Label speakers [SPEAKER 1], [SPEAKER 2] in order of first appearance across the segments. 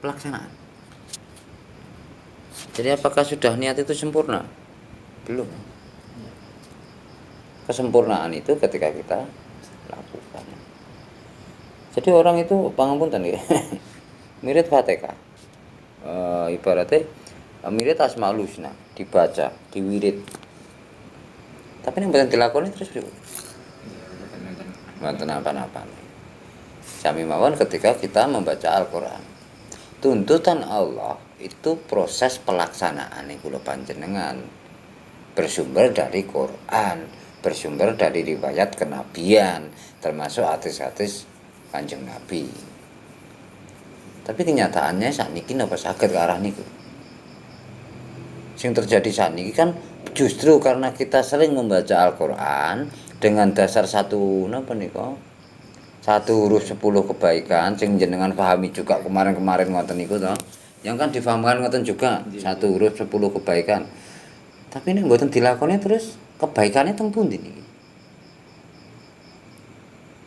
[SPEAKER 1] pelaksanaan. Jadi apakah sudah niat itu sempurna? Belum. Kesempurnaan itu ketika kita lakukan. Jadi orang itu pangapunten ya. Mirip Fatihah. Ibaratnya mirip Asmaul Husna dibaca, diwirid. Tapi yang mboten dilakoni terus mboten apa-apa. Sami mawon ketika kita membaca Al-Qur'an. Tuntutan Allah itu proses pelaksanaan iku lho panjenengan. Bersumber dari Quran, bersumber dari riwayat kenabian, termasuk hadis-hadis Kanjeng Nabi. Tapi kenyataannya sakniki napa saged ke arah niku. Sing terjadi sakniki kan justru karena kita sering membaca Al-Qur'an dengan dasar satu napa nika? Satu huruf 10 kebaikan sing jenengan pahami juga kemarin-kemarin ngoten niku to. Yang kan difahamkan ngoten juga, satu huruf 10 kebaikan. Tapi ini mboten dilakoni terus kebaikannya teng pundi niki?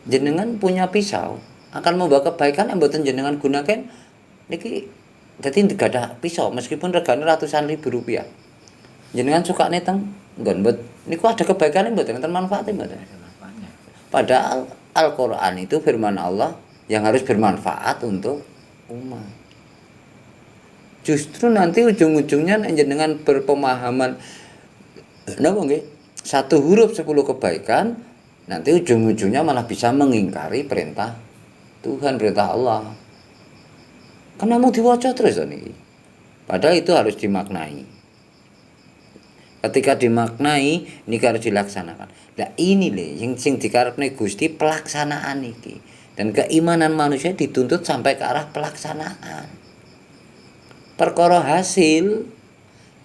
[SPEAKER 1] Jenengan punya pisau akan membawa kebaikan yang mboten jenengan gunakan niki dadi gadah pisau meskipun regane ratusan ribu rupiah. Jenengan sukane teng nggon niku ada kebaikannya mboten enten manfaatnya mboten. Padahal Al-Qur'an itu firman Allah yang harus bermanfaat untuk umat. Justru nanti ujung-ujungnya jenengan berpemahaman napa nggih? Satu huruf 10 kebaikan, nanti ujung-ujungnya malah bisa mengingkari perintah Tuhan, perintah Allah. Karena mau diwaca terus niki. Padahal itu harus dimaknai. Ketika dimaknai niki harus dilaksanakan. Lah ini lho yang sing dikarepne Gusti pelaksanaan iki. Dan keimanan manusia dituntut sampai ke arah pelaksanaan. Perkara hasil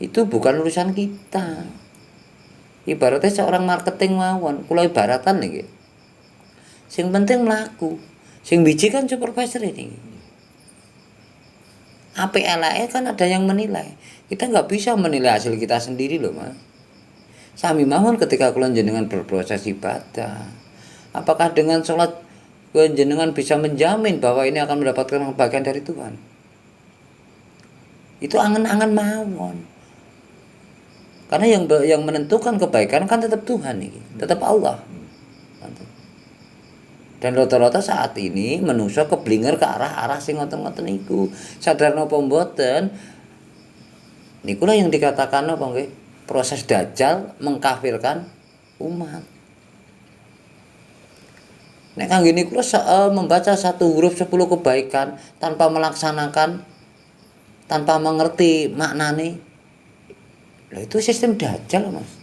[SPEAKER 1] itu bukan urusan kita. Ibaratnya seorang marketing mawon, kula ibaratan niki. Sing penting mlaku. Sing biji kan supervisor ini. Apik eleke kan ada yang menilai. Kita nggak bisa menilai hasil kita sendiri loh, Mas. Sami mawon ketika kula jenengan berproses ibadah. Apakah dengan sholat kula jenengan bisa menjamin bahwa ini akan mendapatkan kebaikan dari Tuhan? Itu angan-angan mawon. Karena yang menentukan kebaikan kan tetap Tuhan nih, tetap Allah. Dan rata-rata saat ini manusia keblinger ke arah-arah sing ngoten-ngoten niku. Sadar napa mboten? Niku lah yang dikatakan apa nggih? Proses dajjal mengkafirkan umat. Nek kangge niku membaca satu huruf 10 kebaikan tanpa melaksanakan, tanpa mengerti maknane. Lah itu sistem dajjal, Mas.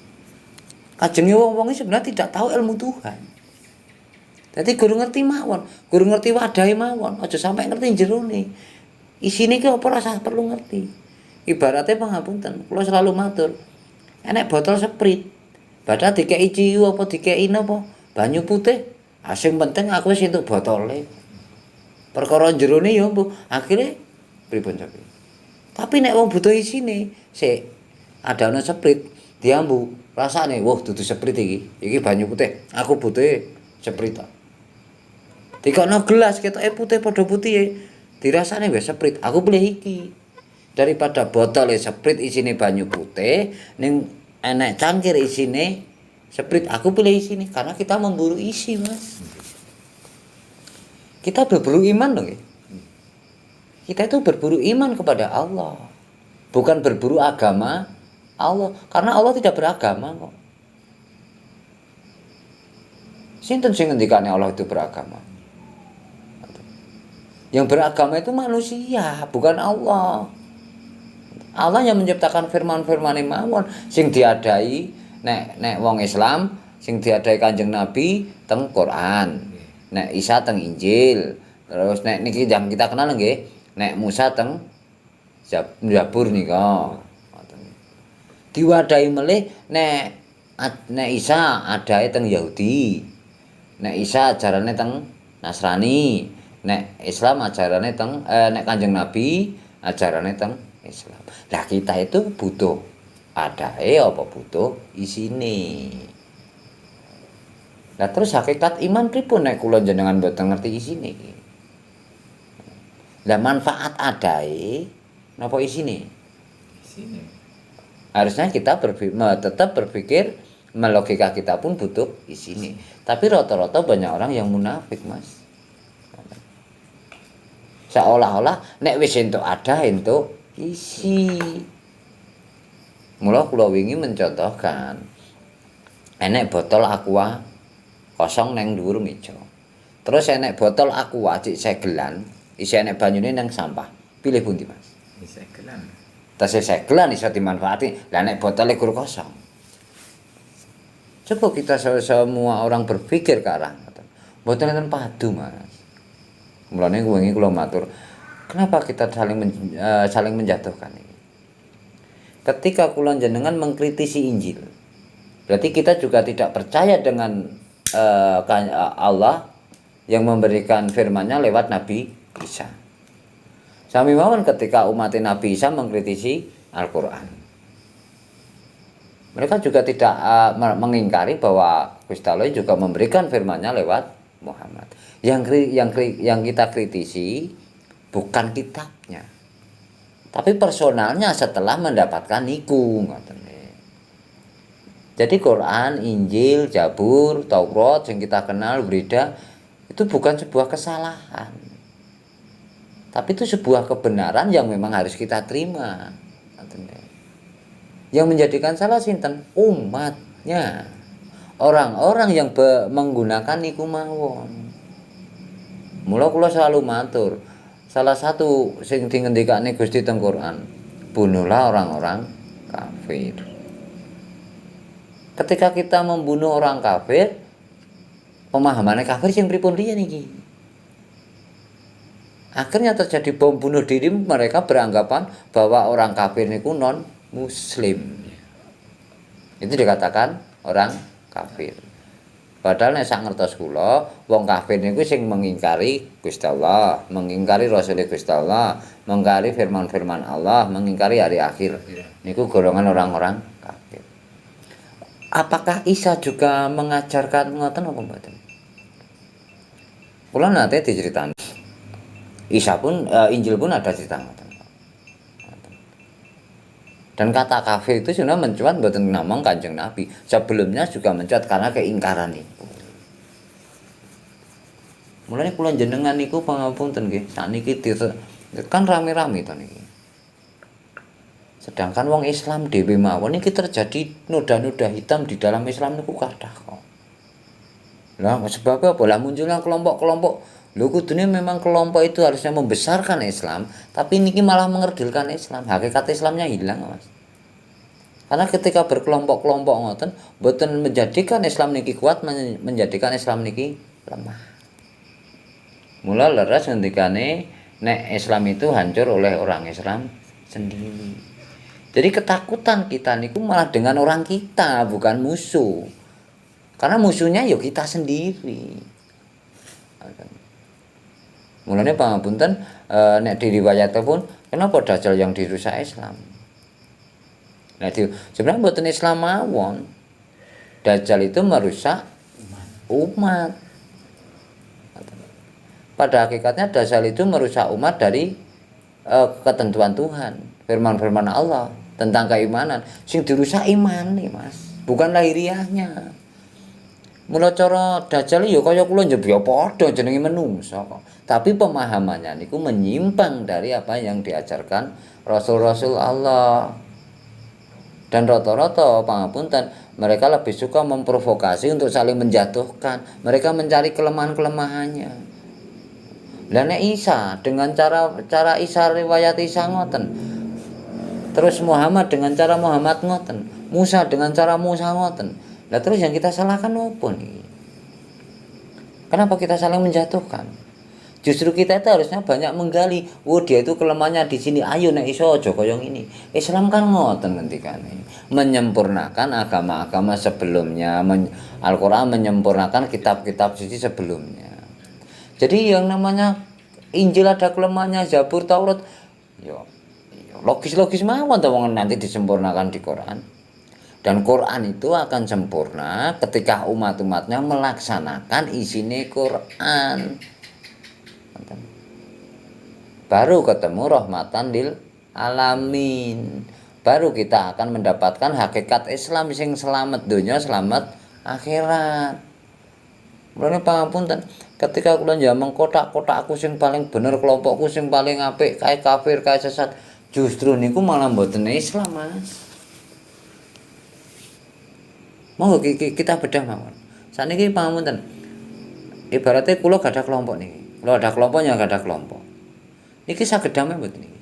[SPEAKER 1] Kajenge wong-wong sebenarnya tidak tahu ilmu Tuhan. Jadi guru ngerti mawon, guru ngerti wadahe mawon, aja sampai ngerti jerone. Isine ki apa rasa perlu ngerti. Ibaratnya pangapunten, kula selalu matur. Enek botol Sprite. Badha dikeki ciu apa dikeki napa? Banyu putih. Sing penting aku wis entuk botole. Perkara jerone ya mbuh, akhire pripun sapi. Tapi nek wong butuh isine, sik adane Sprite diambu, rasane wah dudu Sprite iki. Iki banyu putih. Aku butuhe Sprite. Dikono gelas ketoke putih padha putih dirasane wis Sprite. Aku pilih iki. Daripada botol Sprite isine banyu putih ning enek cangkir isine Sprite, aku pilih isine karena kita memburu isi, Mas. Kita berburu iman loh. Kita itu berburu iman kepada Allah. Bukan berburu agama Allah, karena Allah tidak beragama kok. Sinten sing ngendikane Allah itu beragama? Yang beragama itu manusia, bukan Allah. Allah yang menciptakan firman-firman mawon sing diadai nek wong Islam sing diadai Kanjeng Nabi teng Quran, nek Isa teng Injil, terus nek niki yang kita kenal nggih, nek Musa teng Zabur nika. Diwadahi melih nek Isa adae teng Yahudi, nek Isa ajarane teng Nasrani, nek Islam ajarane teng nek Kanjeng Nabi ajarane teng Islam. Lah kita itu butuh adae apa butuh isine. Lah terus hakikat iman pripun nek kula jenengan mboten ngerti isine iki. Lah manfaat adai napa isine?
[SPEAKER 2] Sini.
[SPEAKER 1] Harusnya kita tetap berpikir logika kita pun butuh isine. Tapi rata-rata banyak orang yang munafik, Mas. Seolah-olah nek wis entuk ada entuk isi. Mula kula wingi mencontohkan enek botol aqua kosong nang dhuwur meja. Terus enek botol aqua cik segelan, isi enek banyune nang sampah. Pilih pundi, Mas?
[SPEAKER 2] Bisa kelan.
[SPEAKER 1] Tasih segelan iso dimanfaati. Lah nek botole gur kosong. Coba kita semua orang berpikir ke arah botol enten padu, Mas. Mulane wingi kula matur, kenapa kita saling menjatuhkan ini? Ketika kula jenengan mengkritisi Injil, berarti kita juga tidak percaya dengan Allah yang memberikan firman-Nya lewat Nabi Isa. Sami mawon ketika umat Nabi Isa mengkritisi Al-Qur'an. Mereka juga tidak mengingkari bahwa Gusti Allah juga memberikan firman-Nya lewat Muhammad. Yang kita kritisi bukan kitabnya, tapi personalnya setelah mendapatkan niku. Jadi Quran, Injil, Zabur, Taurat yang kita kenal berita itu bukan sebuah kesalahan, tapi itu sebuah kebenaran yang memang harus kita terima. Yang menjadikan salah sinten? Umatnya, orang-orang yang menggunakan niku mawon. Mula kula selalu matur, salah satu sing dingendikane Gusti teng Quran, bunuhlah orang-orang kafir. Ketika kita membunuh orang kafir, pemahamannya kafir sing pripun riyen iki. Akhirnya terjadi bom bunuh diri, mereka beranggapan bahwa orang kafir niku non muslim. Itu dikatakan orang kafir. Padahal nek sak ngertos kula, wong kafir niku sing mengingkari Gusti Allah, mengingkari Rasul Gusti Allah, mengingkari firman-firman Allah, mengingkari hari akhir. Niku golongan orang-orang kafir. Apakah Isa juga mengajarkan ngoten apa mboten? Kula nate diceritani. Isa pun Injil pun ada cerita ngoten. Dan kata kafir itu sebenarnya mencuat mboten namung Kanjeng Nabi. Sebelumnya juga mencuat karena keingkaran itu. Mulane kula jenengan niku pangapunten nggih, sakniki kan rame-rame to niki. Sedangkan wong Islam dhewe mawon iki terjadi noda-noda hitam di dalam Islam niku kathah kok. Lah sebab apa? Lah munculnya kelompok-kelompok. Lho kudune memang kelompok itu harusnya membesarkan Islam, tapi niki malah mengerdilkan Islam. Hakikat Islamnya hilang, Mas. Karena ketika berkelompok-kelompok ngoten, boten menjadikan Islam niki kuat, menjadikan Islam niki lemah. Mula leres ngendikane nek Islam itu hancur oleh orang Islam sendiri. Jadi ketakutan kita niku malah dengan orang kita, bukan musuh. Karena musuhnya ya kita sendiri. Mulane pangapunten nek diriwayatipun kenapa Dajjal yang dirusak Islam. Nah, sebenarnya mboten Islam mawon. Dajjal itu merusak umat. Pada hakikatnya Dajjal itu merusak umat dari ketentuan Tuhan, firman-firman Allah tentang keimanan. Sing dirusak iman nih, Mas, bukan lahiriahnya. Mula cara Dajjal ya kaya kula njebya padha jenenge menungsa kok. Tapi pemahamannya niku menyimpang dari apa yang diajarkan Rasul-rasul Allah. Dan rata-rata pangapunten mereka lebih suka memprovokasi untuk saling menjatuhkan. Mereka mencari kelemahan-kelemahannya. Lah nek Isa dengan cara Isa riwayat Isa ngoten. Terus Muhammad dengan cara Muhammad ngoten. Musa dengan cara Musa ngoten. Lah terus yang kita salahkan apa nih? Kenapa kita saling menjatuhkan? Justru kita itu harusnya banyak menggali. Oh dia itu kelemahannya di sini. Ayo nek iso aja kaya ngene. Islam kan ngoten ngendikane. Menyempurnakan agama-agama sebelumnya. Al-Qur'an menyempurnakan kitab-kitab suci sebelumnya. Jadi yang namanya Injil ada kelemahannya, Zabur, Taurat. Yo logis-logis mawon to wong nanti disempurnakan di Quran. Dan Quran itu akan sempurna ketika umat-umatnya melaksanakan isine Quran. baru ketemu rahmatan lil alamin. Baru kita akan mendapatkan hakikat Islam sing selamat dunia, selamat akhirat. Mulane pangapunten, ketika kula njamang kotak-kotakku sing paling bener, kelompokku sing paling apik, kae kafir, kae sesat, justru niku malah mboten Islam, Mas. Monggo kita bedah mawon. Saniki pangapunten. Ibaratnya kula gadah kelompok niki. Kula ada kelompoknya, gadah kelompok. Niki saged damai mboten niki.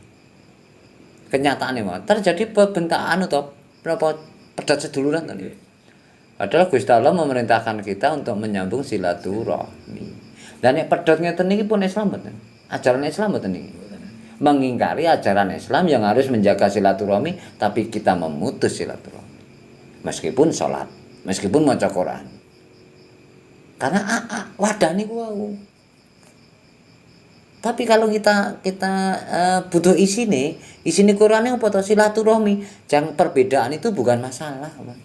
[SPEAKER 1] Kenyataane mawon terjadi pembentaan atau berapa pedat seduluran tadi. Padahal Gusti Allah memerintahkan kita untuk menyambung silaturahmi. Dan nek pedhot ngeten niki pun Islam mboten. Ajaran Islam mboten niki. Mengingkari ajaran Islam yang harus menjaga silaturahmi tapi kita memutus silaturahmi. Meskipun sholat, meskipun maca Quran. Karena wadah niku wau. Tapi kalau kita butuh isine Qur'ane apa to silaturahmi. Jangan perbedaan itu bukan masalah, Mas.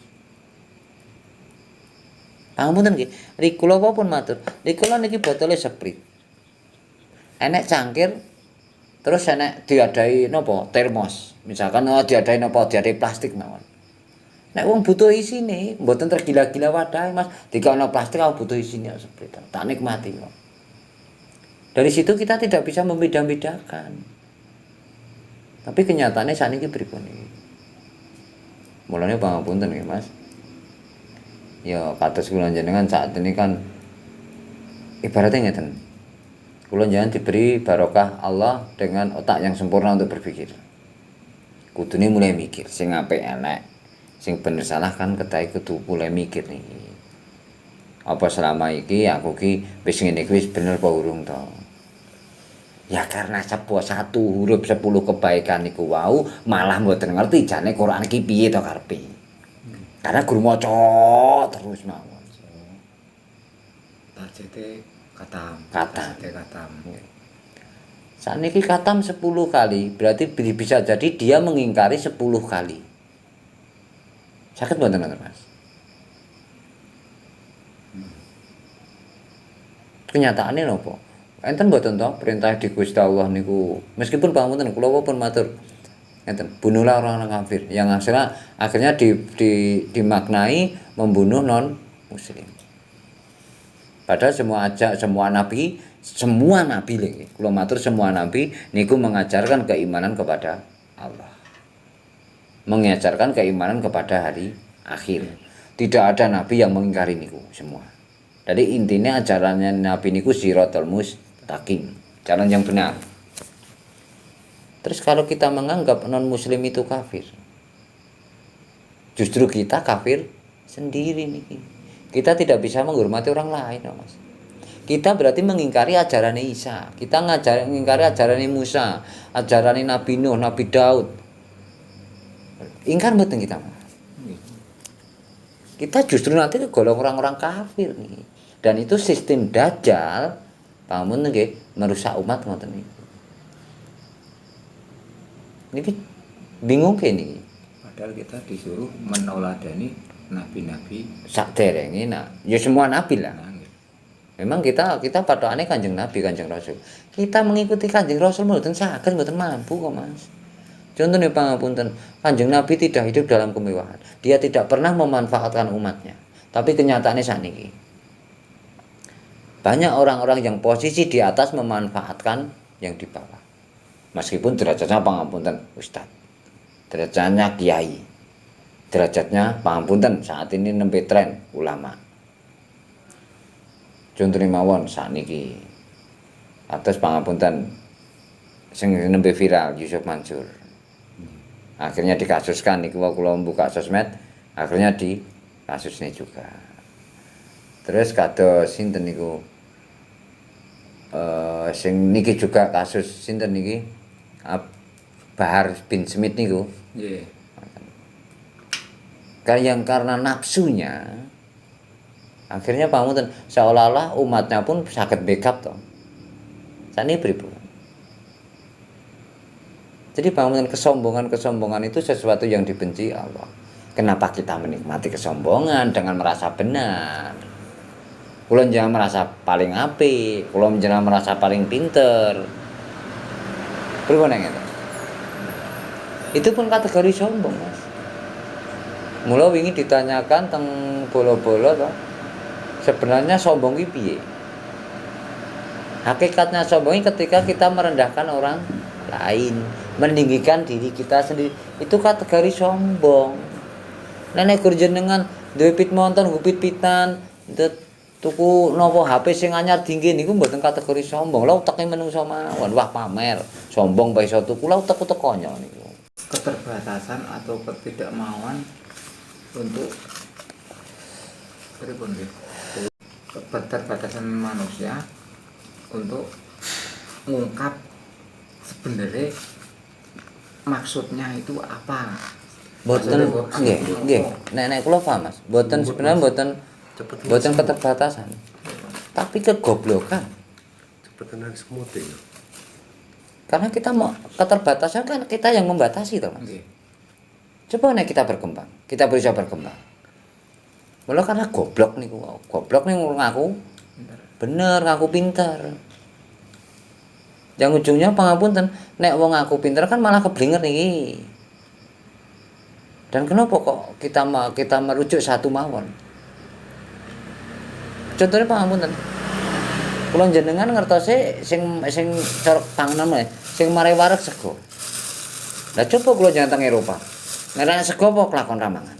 [SPEAKER 1] Pangapunten nggih, rikula apa pun matur. Rikula niki botole Sprite. Enek cangkir terus enek diadai napa termos. Misalkan diadai napa diadai plastik mawon. Nek wong butuh isine, mboten tergila-gila wadahe, Mas. Dikono plastik aku butuh isine Sprite. Tak nikmati kok. Dari situ kita tidak bisa membeda-bedakan. Tapi kenyataannya saat ini pripun iki. Mulane pangapunten nggih, Mas. Ya kados kula jenengan saat ini kan ibaratnya ngeten. Kula jenengan diberi barokah Allah dengan otak yang sempurna untuk berpikir. Kudune mulai mikir, sing apik elek, sing bener salah kan ketai kudu mulai mikir nih. Apa selama iki aku ki wis ngene iki wis bener apa urung to? Ya karena satu huruf 10 kebaikan niku wau malah mboten ngerti jane Quran iki piye to karepe. Karena guru maca terus mawon.
[SPEAKER 2] Targete katam.
[SPEAKER 1] Sakniki katam 10 kali, berarti bisa jadi dia mengingkari 10 kali. Saged mboten Mas? Kenyataannya nopo? Enten mboten to perintah di Gusti Allah niku. Meskipun pangapunten kula pun matur. Enten bunuhlah orang kafir. Yang akhirnya dimaknai membunuh non muslim. Padahal semua nabi lagi. Kula matur semua nabi niku mengajarkan keimanan kepada Allah. Mengajarkan keimanan kepada hari akhir. Tidak ada nabi yang mengingkari niku semua. Jadi intinya ajarannya nabi niku siratal mustaqim, jalan yang benar. Terus kalau kita menganggap non muslim itu kafir, justru kita kafir sendiri nih. Kita tidak bisa menghormati orang lain, Mas. Kita berarti mengingkari ajaran Isa. Kita mengingkari ajaran Musa, ajaran Nabi Nuh, Nabi Daud. Ingkar betul kita, Mas. Kita justru nanti kegolong orang-orang kafir nih. Dan itu sistem dajjal, pamun nggih, merusak umat ngoten niku. Niki bingung kene.
[SPEAKER 2] Padahal kita disuruh menoladani nabi-nabi
[SPEAKER 1] Sakderenge ya semua nabi lah. Memang kita patokannya Kanjeng Nabi, Kanjeng Rasul. Kita mengikuti Kanjeng Rasul mboten saged, mboten mampu kok, Mas. Contohnya pangapunten, Kanjeng Nabi tidak hidup dalam kemewahan. Dia tidak pernah memanfaatkan umatnya. Tapi kenyataannya saniki. Banyak orang-orang yang posisi di atas memanfaatkan yang di bawah. Meskipun derajatnya pangapunten ustaz, derajatnya kiai, derajatnya pangapunten saat ini nembe tren ulama. Contohnya mawon sakniki atas pangapunten sing nembe viral Yusuf Mansur. Akhirnya dikasuskan niku kula buka sosmed, akhirnya di kasusnya juga. Terus kados sinten niku sing niki juga kasus sinten niki Bahar bin Smith niku.
[SPEAKER 2] Nggih.
[SPEAKER 1] Karena nafsunya akhirnya pangapunten seolah-olah umatnya pun saged backup to. Sane pripun? Jadi pangapunten kesombongan itu sesuatu yang dibenci Allah. Kenapa kita menikmati kesombongan dengan merasa benar? Kula jangan merasa paling apik, kula jangan merasa paling pinter. Pripun ngeten? Itu pun kategori sombong, Mas. Mula wingi ditanyakan teng bola-bola toh. Sebenarnya sombong iki piye? Hakikatnya sombong ketika kita merendahkan orang lain, meninggikan diri kita sendiri. Itu kategori sombong. Nek gur jenengan duwe pit monton, gupit-pitan, tuku nopo HP sing anyar dingin niku mboten kategori sombong. Lha uteke menungso mawon, wah pamer, sombong bae iso tuku, lha utek-utek konyol niku.
[SPEAKER 2] Keterbatasan atau ketidakmauan untuk pripun nggih? Keterbatasan manusia untuk mengungkap sebenarnya maksudnya itu apa.
[SPEAKER 1] Mboten nggih. Nek kula paham, Mas. Mboten sebenarnya mboten keterbatasan. Tapi kegoblokan.
[SPEAKER 3] Cepetan semut ya.
[SPEAKER 1] Karena kita mau keterbatasan kan kita yang membatasi toh, Mas.
[SPEAKER 2] Nggih.
[SPEAKER 1] Coba nek kita berkembang, kita berusaha berkembang. Mula karena goblok niku, goblok niku ngaku bener, ngaku pinter. Yang ujungnya pangapunten, nek wong ngaku pinter kan malah keblinger niki. Dan kenapa kok kita merujuk satu mawon? Contohnya pangapunten. Kula jenengan ngertose sing cara panganan sing mare wareg sego. Lah coba kula jangan teng Eropa. Nek sego apa kelakon ramangan?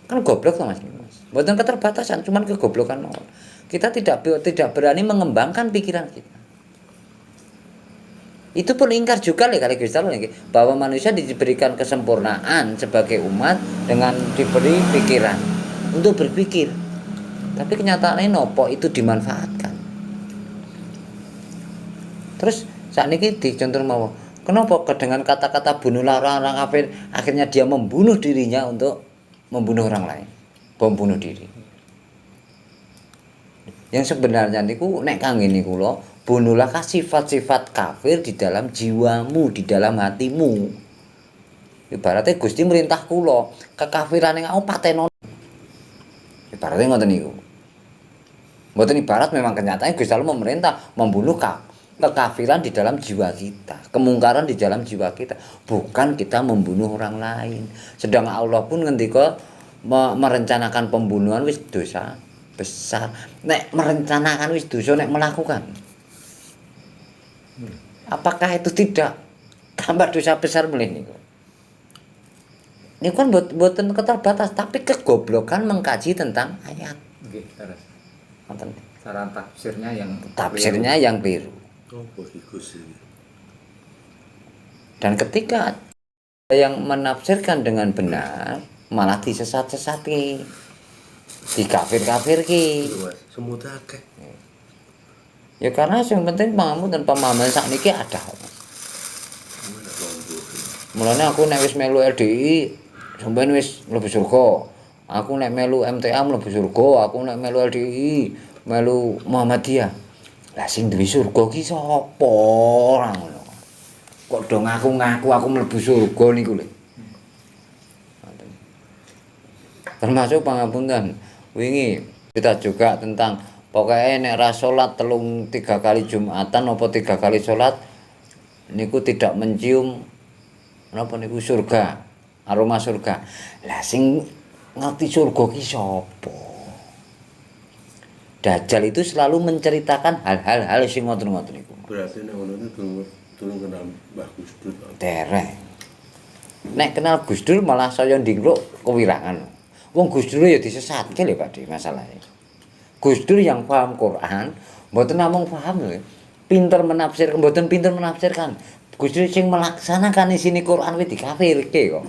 [SPEAKER 1] Kan goblok to Mas. Mboten keterbatasan, cuman kegoblokan mawon. Kita tidak berani mengembangkan pikiran kita. Itu pun ingkar juga kali Gusti Allah bahwa manusia diberikan kesempurnaan sebagai umat dengan diberi pikiran untuk berpikir. Tapi kenyataannya nopo itu dimanfaatkan. Terus saat ini dicontoh mau, kenapa dengan kata-kata bunuhlah orang-orang kafir akhirnya dia membunuh dirinya untuk membunuh orang lain, bom bunuh diri. Yang sebenarnya niku nek kangge niku lho, bunuhlah sifat-sifat kafir di dalam jiwamu, di dalam hatimu. Ibaratnya Gusti merintah kula, kekafiran yang aku pateno. Ibaratnya ngoten niku. Mboten ibarat memang kenyataannya Gusti Allah memerintah membunuh kekafiran di dalam jiwa kita, kemungkaran di dalam jiwa kita, bukan kita membunuh orang lain. Sedang Allah pun ngendika merencanakan pembunuhan wis dosa besar. Nek merencanakan wis dosa, nek melakukan. Apakah itu tidak tambah dosa besar melih niku? Ini kan buatan keterbatas, tapi kegoblokan mengkaji tentang ayat.
[SPEAKER 2] Nggih, terus.
[SPEAKER 1] Ngoten.
[SPEAKER 2] Cara
[SPEAKER 1] Tafsirnya yang keliru.
[SPEAKER 3] Oh, bagus ini.
[SPEAKER 1] Dan ketika yang menafsirkan dengan benar malah disesat-sesati, dikafir-kafirki.
[SPEAKER 3] Semut akeh.
[SPEAKER 1] Ya karena yang penting paham dan pemahaman sakniki ada. Mulane aku nek wis melu LDI sampeyan wis mlebu surga. Aku nek melu MTA mlebu surga, aku nek melu LDI, melu Muhammadiyah. Lah sing duwe surga ki sapa ora ngono. Kok do ngaku-ngaku aku mlebu surga niku lho. Termasuk pangapunten wingi kita juga tentang pokoknya nek ra salat 3 kali Jumatan apa 3 kali salat niku tidak mencium napa niku surga, aroma surga. Lah sing ngerti surga ki sapa? Dajjal itu selalu menceritakan hal-hal sing ngoten-ngoten niku.
[SPEAKER 3] Berarti nek ngono itu turun kenal Mbah Gus Dur.
[SPEAKER 1] Dereng. Nek kenal Gus Dur malah saya ndingkluk kewirangan. Wong Gus Dur ya disesatke lho Pak masalahnya. Gus Dur yang paham Quran, mboten namung paham lho. Pinter menafsir, mboten pinter menafsirkan. Gus Dur sing melaksanakan isine Quran wis dikafirke kok.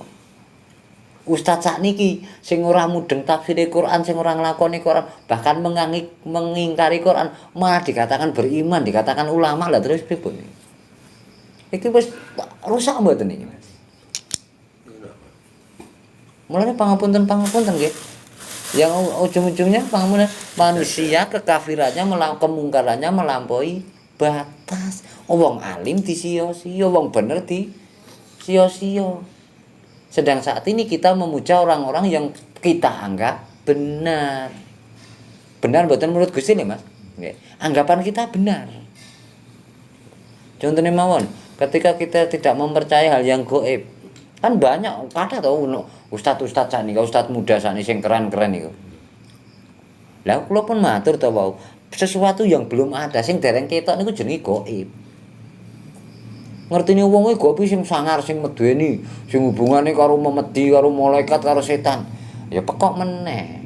[SPEAKER 1] Ustaz sakniki sing ora mudeng tafsir Quran, sing ora nglakoni Quran, bahkan mengingkari Quran, malah dikatakan beriman, dikatakan ulama lah terus pripun. Iki wis rusak mboten iki, Mas. Mulane pangapunten nggih. Yang ujung-ujungnya pangapunten manusia kekafirannya kemungkarannya melampaui batas. Wong alim disia-sia, wong bener sia-sia. Sedang saat ini kita memuja orang-orang yang kita anggap benar. Benar mboten menurut Gusti lho, Mas. Nggih. Anggapan kita benar. Contohnya mawon, ketika kita tidak mempercayai hal yang gaib, kan banyak kata tau ustad-ustad sakniki, ustad muda sakniki sing keren-keren iku. Lah kula pun matur to wau, sesuatu yang belum ada sing dereng ketok niku jenenge gaib. Ngertine wong kuwi gaib sing sangar sing medeni, sing hubungane karo memedi, karo malaikat, karo setan. Ya pekok meneh.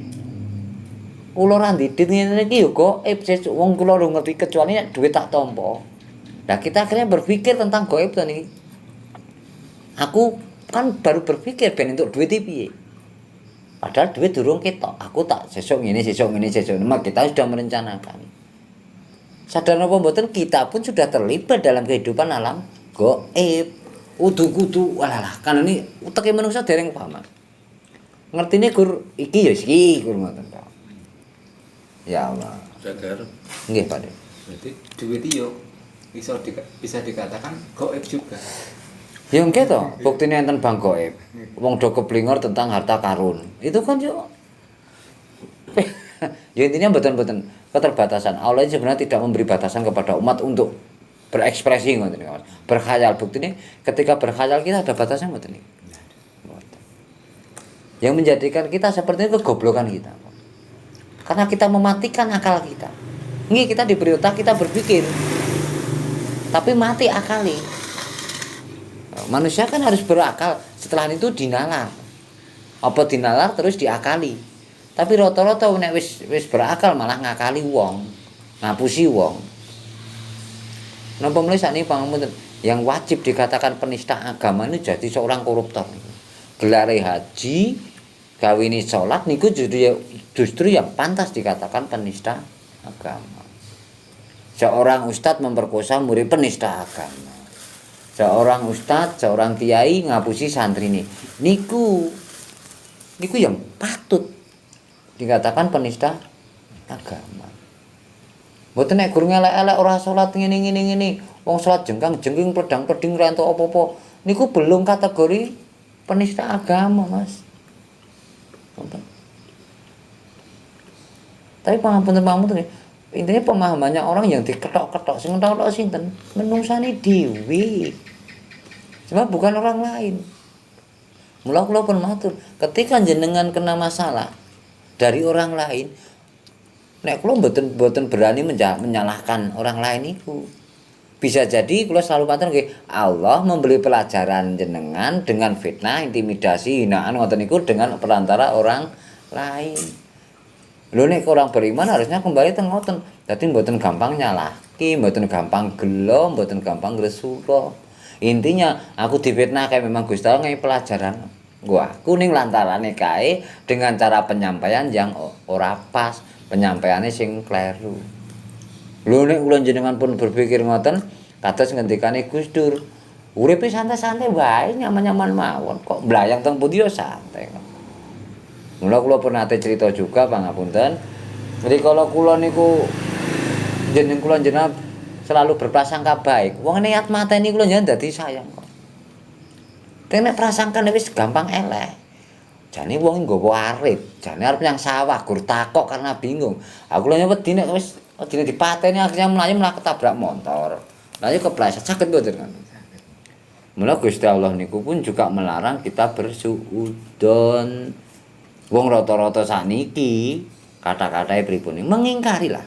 [SPEAKER 1] Kula ra ndidit ngene iki ya gaib, wong kula ora ngerti kecuali nek duit tak tampa. Nah kita akhirnya berpikir tentang gaib to niki. Aku kan baru berpikir ben entuk duit piye. Padahal duit durung ketok. Aku tak sesuk ngene, sesuk ngene, sesuk ngene. Kita sudah merencanakan. Sadar apa mboten kita pun sudah terlibat dalam kehidupan alam gaib. Kudu walah kan ini uteke manusia dereng paham. Ngertine gur iki ya iki gur ngoten. Ya Allah.
[SPEAKER 3] Sadar.
[SPEAKER 1] Nggih, Pak.
[SPEAKER 2] Berarti duit yo bisa dikatakan gaib juga.
[SPEAKER 1] Ya nggih to, buktine enten bang gaib. Wong do keblinger tentang harta karun. Itu kan yo ya intinya mboten keterbatasan. Allah sebenarnya tidak memberi batasan kepada umat untuk berekspresi ngoten niku, Mas. Berkhayal, buktine ketika berkhayal kita ada batasnya mboten niku. Yang menjadikan kita seperti itu kegoblokan kita. Karena kita mematikan akal kita. Nggih, kita diberi otak, kita berpikir. Tapi mati akali. Manusia kan harus berakal, setelah itu dinalar. Apa dinalar terus diakali. Tapi rata-rata nek wis berakal malah ngakali wong, ngapusi wong. Napa mulai sakniki pangapunten, yang wajib dikatakan penista agama ini jadi seorang koruptor. Gelare haji, gawini salat niku justru yang pantas dikatakan penista agama. Seorang ustadz memperkosa murid penista agama. Seorang ustadz, seorang kiai ngapusi santri ini. Niku yang patut dikatakan penista agama. Mboten nek gur ngelek-elek ora salat ngene. Wong salat jengkang-jengking pedang-peding ra entuk apa-apa. Niku belum kategori penista agama, Mas. Tapi pangapunten intinya pemahamannya orang yang diketok-ketok sing ketok sinten menungsane dhewe. Cuma bukan orang lain. Mula kula pun matur, ketika jenengan kena masalah dari orang lain, nek kula mboten berani menyalahkan orang lain itu. Bisa jadi kula selalu matur nggih, Allah memberi pelajaran jenengan dengan fitnah, intimidasi, hinaan ngoten niku dengan perantara orang lain. Lho nek orang beriman harusnya kembali teng ngoten. Dadi mboten gampang nyalahke, mboten gampang gelo, mboten gampang gresula. Intinya aku difitnah kayak memang Gusti Allah ngai pelajaran. Gua aku ning lantarane kae dengan cara penyampaian yang ora pas, penyampaiane sing kleru. Lho nek kula jenengan pun berpikir ngoten, kados ngendikane Gus Dur, uripe santai-santai wae, nyaman-nyaman mawon, kok mblayang teng pundi yo santai. Mula kula pernah cerita juga pangapunten. Jadi kalau kula niku jenengan selalu berprasangka baik. Wong niat mateni kula njenengan dadi sayang kok. Nek prasangkane wis gampang elek. Jane wong nggawa arit, jane arep nyang sawah gur takok karena bingung. Aku lho wedi nek wis dine dipateni akhirnya mlayu malah ketabrak motor. Lah yo kepleset saged mboten kan. Mula Gusti Allah niku pun juga melarang kita bersuudzon. Wong rata-rata sakniki kata-katae pripun mengingkari lah.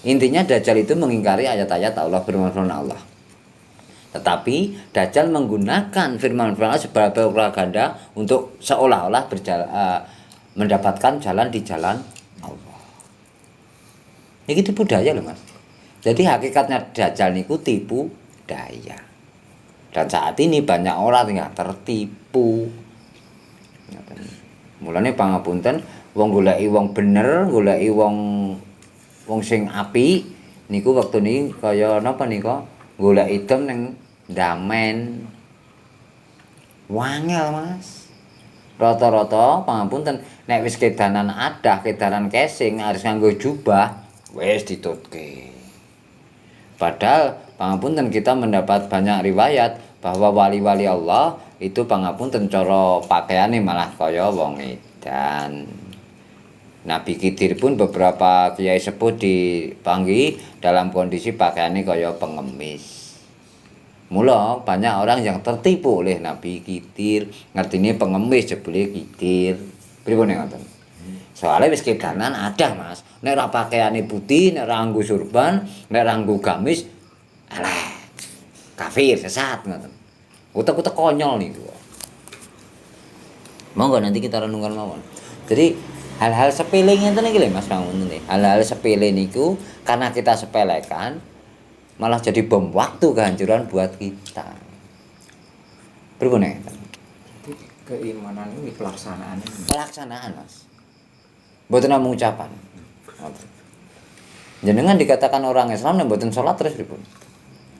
[SPEAKER 1] Intinya Dajjal itu mengingkari ayat-ayat Allah, firman-firman Allah. Tetapi Dajjal menggunakan firman-firman Allah sebagai propaganda untuk seolah-olah mendapatkan jalan di jalan Allah. Ini tipu daya loh, Mas. Jadi hakikatnya Dajjal niku tipu daya. Dan saat ini banyak orang yang tertipu. Mulane pangapunten, wong goleki wong bener, goleki wong sing apik niku wektu niki kaya napa nika? Golek idem ning damen. Wangel, Mas. Rata-rata pangapunten nek wis kedanan adah, kedanan casing harus nganggo jubah, wis ditutke. Padahal pangapunten kita mendapat banyak riwayat bahwa wali-wali Allah itu pangapunten cara pakaiane malah kaya wong edan. Nabi Khidir pun beberapa kiai sepuh dipanggi dalam kondisi pakaiannya kaya pengemis. Mula banyak orang yang tertipu oleh Nabi Khidir, ngertine pengemis jebule Khidir. Pripun ngoten? Soalnya wis kedanan ada Mas. Nek ora pakaiane putih, nek ora nganggo surban, nek ora nganggo gamis, alah kafir sesat ngoten. Utek-utek konyol niku. Monggo nanti kita renungkan mawon. Jadi hal-hal sepele ngeten iki lho Mas pangun nggih. Hal-hal sepele niku karena kita sepelekan malah jadi bom waktu kehancuran buat kita. Pripun ngeten?
[SPEAKER 2] Jadi keimanan ini pelaksanaan.
[SPEAKER 1] Pelaksanaan Mas. Mboten namung ucapan. Jenengan dikatakan orang Islam nek mboten salat terus pripun?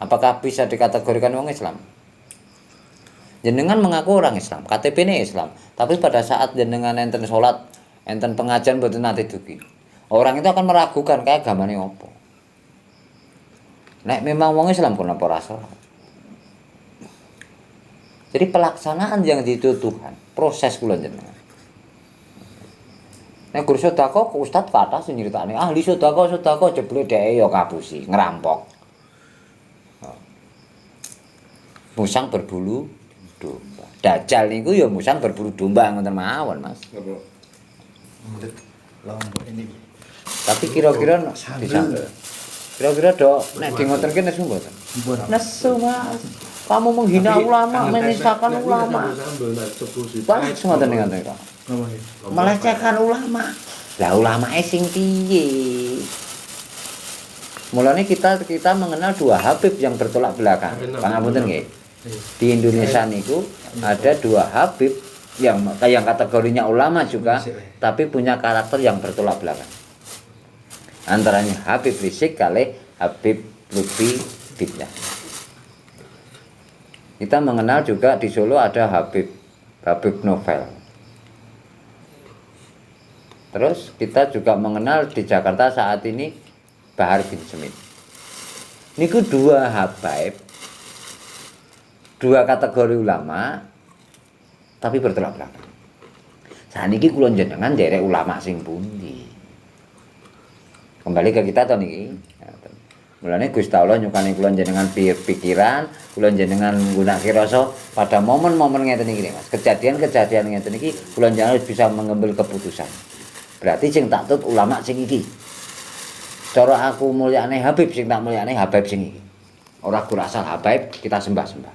[SPEAKER 1] Apakah bisa dikategorikan wong Islam? Jenengan mengaku orang Islam, KTP-ne Islam, tapi pada saat jenengan enten salat, enten pengajian mboten nate dugi. Orang itu akan meragukan kayak agamane opo. Nek memang wong Islam kok napa ora salat. Jadi pelaksanaan yang dituntut Tuhan, proses kula jenengan. Nek guru sedekah kok Ustaz kathah sing nyritani ahli sedekah jebule dheke ya kapusi, ngerampok. Musang berbulu domba. Dajjal niku ya musang berbulu domba ngoten mawon, Mas.
[SPEAKER 2] Ini.
[SPEAKER 1] Tapi kira-kira bisa. Kira-kira dok nek di ngoten ki nesu mboten? Nesu, Mas. Kamu menghina ulama, menistakan ulama. Balas ngoten ngoten kok. Melecehkan ulama. Lah ulamae sing piye? Mulane kita mengenal dua Habib yang bertolak belakang. Pangapunten nggih. Di Indonesia niku ada dua Habib yang kategorinya ulama juga, tapi punya karakter yang bertolak belakang. Antaranya Habib Rizik kali Habib Lutfi Billah. Kita mengenal juga di Solo ada Habib Novel. Terus kita juga mengenal di Jakarta saat ini Bahar bin Smith. Niku dua habaib, dua kategori ulama, tapi bertolak belakang. Saat ini kula jenengan derek ulama sing pundi. Kembali ke kita to niki. Mulane Gusti Allah nyukani kula jenengan pikiran, kula jenengan nggunakake rasa pada momen-momen ngeten iki Mas. Kejadian-kejadian ngeten iki kula jenengan bisa mengambil keputusan. Berarti sing tak tut ulama sing iki. Cara aku mulyane Habib sing tak mulyane Habib sing iki. Ora guru asal Habib kita sembah-sembah.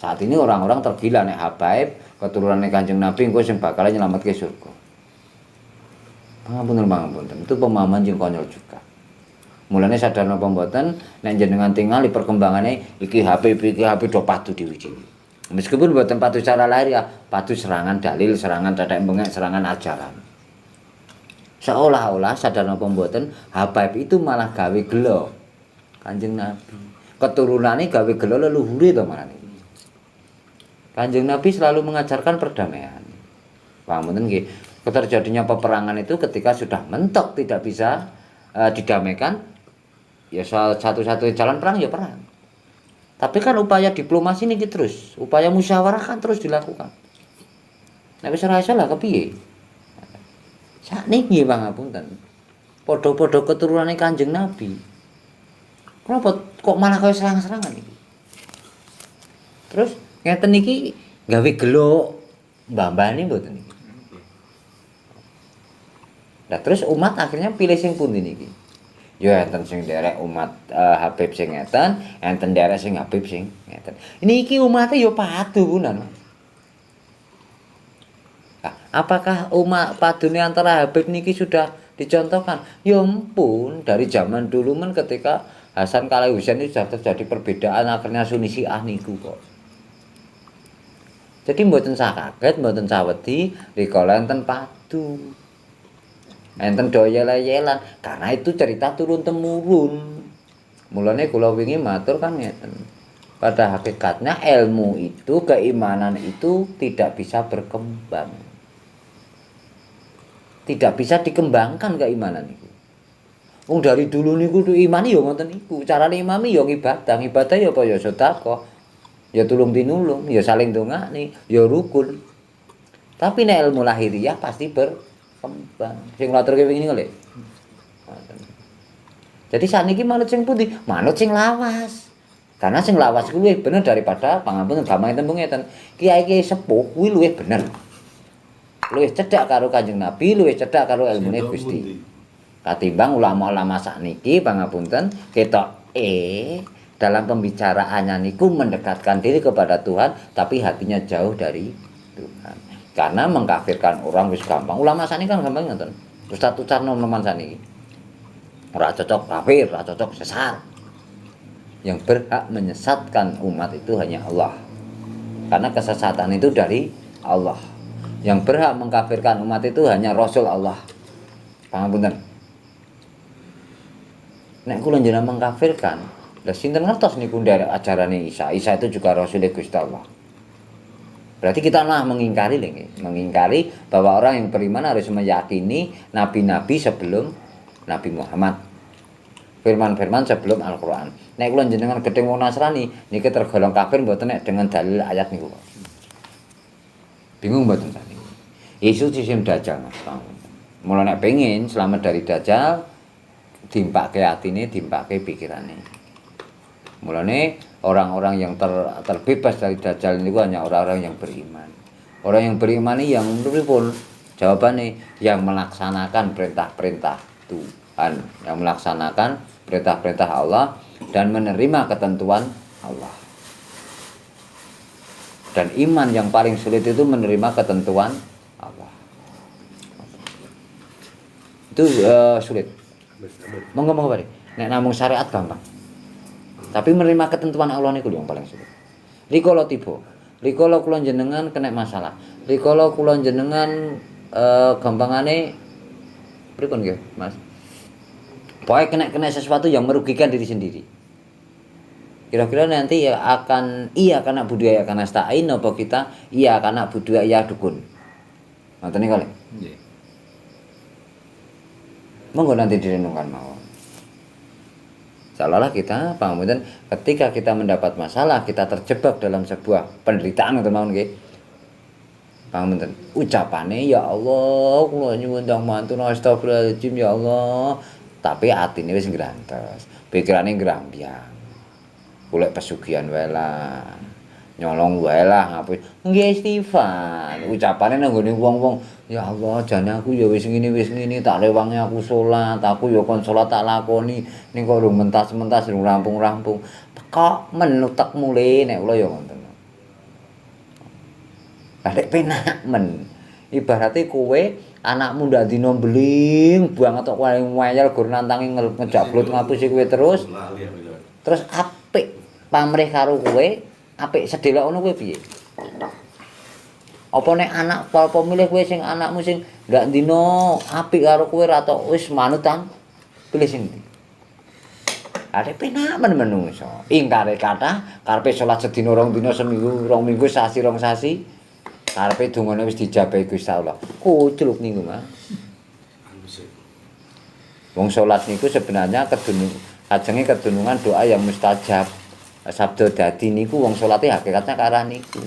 [SPEAKER 1] Saat ini orang-orang tergila nek Habib keturunannya Kanjeng Nabi engko sing bakal nyelametke surga. Pangapunten. Itu pemahaman sing konyol juga. Mulane sadar napa mboten nek jenengan tinggal di perkembangannya iki Habib do patuh diwiji. Meskipun mboten patuh secara lahir ya, patuh serangan dalil, serangan tetek bengek, serangan ajaran. Seolah-olah sadar napa mboten Habib itu malah gawe gelo Kanjeng Nabi. Keturunane gawe gelo leluhure to marane. Kanjeng Nabi selalu mengajarkan perdamaian. Pangapunten nggih, terjadinya peperangan itu ketika sudah mentok tidak bisa didamaikan, ya satu-satunya jalan perang ya perang. Tapi kan upaya diplomasi ini terus, upaya musyawarah kan terus dilakukan. Nek wis ora iso lah kepiye? Sakniki pangapunten. Padha-padha keturunane Kanjeng Nabi. Kenapa kok malah kaya serang-serangan iki? Terus ngeten iki gawe gelo mbah-mbahane mboten iki. Nah terus umat akhirnya pilih sing pundi niki? Ya enten sing derek umat Habib sing ngeten, enten derek sing Habib sing ngeten. Niki umate ya padu punan. Nah, apakah umat padune antara Habib niki sudah dicontohkan? Ya ampun, dari zaman dulu men ketika Hasan kalih Husain itu sudah terjadi perbedaan akhirnya Sunni Syiah niku kok. Jadi mboten sak kaget, mboten sawedi rikala enten padu. Enten doyel-yelan karena itu cerita turun temurun. Mulane kula wingi matur kan ngeten. Pada hakikatnya ilmu itu, keimanan itu tidak bisa berkembang. Tidak bisa dikembangkan keimanan itu. Wong dari dulu niku imani ya ngoten niku. Carane imami ya ibadah ya apa ya sedekah. Ya tulung tinulung, ya saling dongakne, ya rukun. Tapi nek ilmu lahiriah pasti berkembang. Sing ngaturke wingi niku lho. Jadi sakniki manut sing pundi? Manut sing lawas. Karena sing lawas kuwi luwih bener daripada pangapunten gampang tembung ngeten. Kiai-kiai sepuh kuwi luwih bener. Luwih cedhak karo Kanjeng Nabi, luwih cedhak karo ilmune Gusti. Katimbang ulama-ulama sakniki pangapunten ketok dalam pembicaraannya niku mendekatkan diri kepada Tuhan tapi hatinya jauh dari Tuhan. Karena mengkafirkan orang wis gampang. Ulama sakniki kan gampang ngoten. Ustaz-ustaz nom-noman sakniki. Ora cocok kafir, ora cocok sesat. Yang berhak menyesatkan umat itu hanya Allah. Karena kesesatan itu dari Allah. Yang berhak mengkafirkan umat itu hanya Rasul Allah. Pangapunten. Nek kula jenengan mengkafirkan, lha sinten ngertos niku nderek ajarane Isa. Isa itu juga Rasul Gusti Allah. Berarti kita malah mengingkari mengingkari bahwa orang yang beriman harus meyakini nabi-nabi sebelum Nabi Muhammad. Firman-firman sebelum Al-Qur'an. Nek kula jenengan gedhe wong Nasrani niki tergolong kafir mboten nek dengan dalil ayat niku. Bingung mboten tadi. Yesus sistem dajjal Mas. Mula nek pengin selamat dari dajjal dimpake atine, dimpake pikirane. Mulane orang-orang yang terbebas dari dajjal niku hanya orang-orang yang beriman. Orang yang beriman ini yang pripun? Jawabane yang melaksanakan perintah-perintah Tuhan, yang melaksanakan perintah-perintah Allah dan menerima ketentuan Allah. Dan iman yang paling sulit itu menerima ketentuan Allah. Itu sulit. Monggo Pak. Nek namung syariat gampang. Tapi menerima ketentuan Allah niku yang paling sulit. Rikala tiba, rikala kula jenengan kena masalah. Rikala kula jenengan gampangane pripun nggih, Mas? Pokoke kena sesuatu yang merugikan diri sendiri. Kira-kira nanti ya akan karena budaya karena stain apa kita karena budaya dukun. Ngoten niku lho. Nggih. Monggo nanti direnungkan mawon. Seolah-olah kita pangapunten ketika kita mendapat masalah, kita terjebak dalam sebuah penderitaan ngoten mawon nggih. Pangapunten, ucapane ya Allah, kula nyuwun ndang mantun astagfirullahaladzim ya Allah. Tapi atine wis ngrantes, pikirane ngrambyang. Golek pesugihan wae lah. Nyolong wae lah ngapus. Nggih istighfar. Ucapane nang nggone wong-wong, ya Allah, jane aku ya wis ngene tak rewangi aku salat, aku ya kon salat tak lakoni, ning kok urung mentas-mentas urung rampung-rampung. Kok menutek mule nek kula ya ngoten. Lah nek penak men. Ibarate kowe anakmu ndak dina beling banget kok kowe ngeyel gur nantangi ngejablot ngapusi kowe terus. Terus apik pamrih karo kowe, apik sedelok ngono kowe piye? Apa nek anak apa milih kowe sing anakmu sing ndak dina apik karo kowe ra tok wis manutan, pilih sing ndi? Are penak men menungso. Ingkare kathah karepe salat sedina rong dina seminggu, rong minggu, sasi rong sasi. Karepe dungane wis dijabahi Gusti Allah. Kucluk niku, Mas. Wong salat niku sebenarnya ajenge kedunungan doa yang mustajab. Sabda dadi niku wong salate hakikatnya ke arah niku.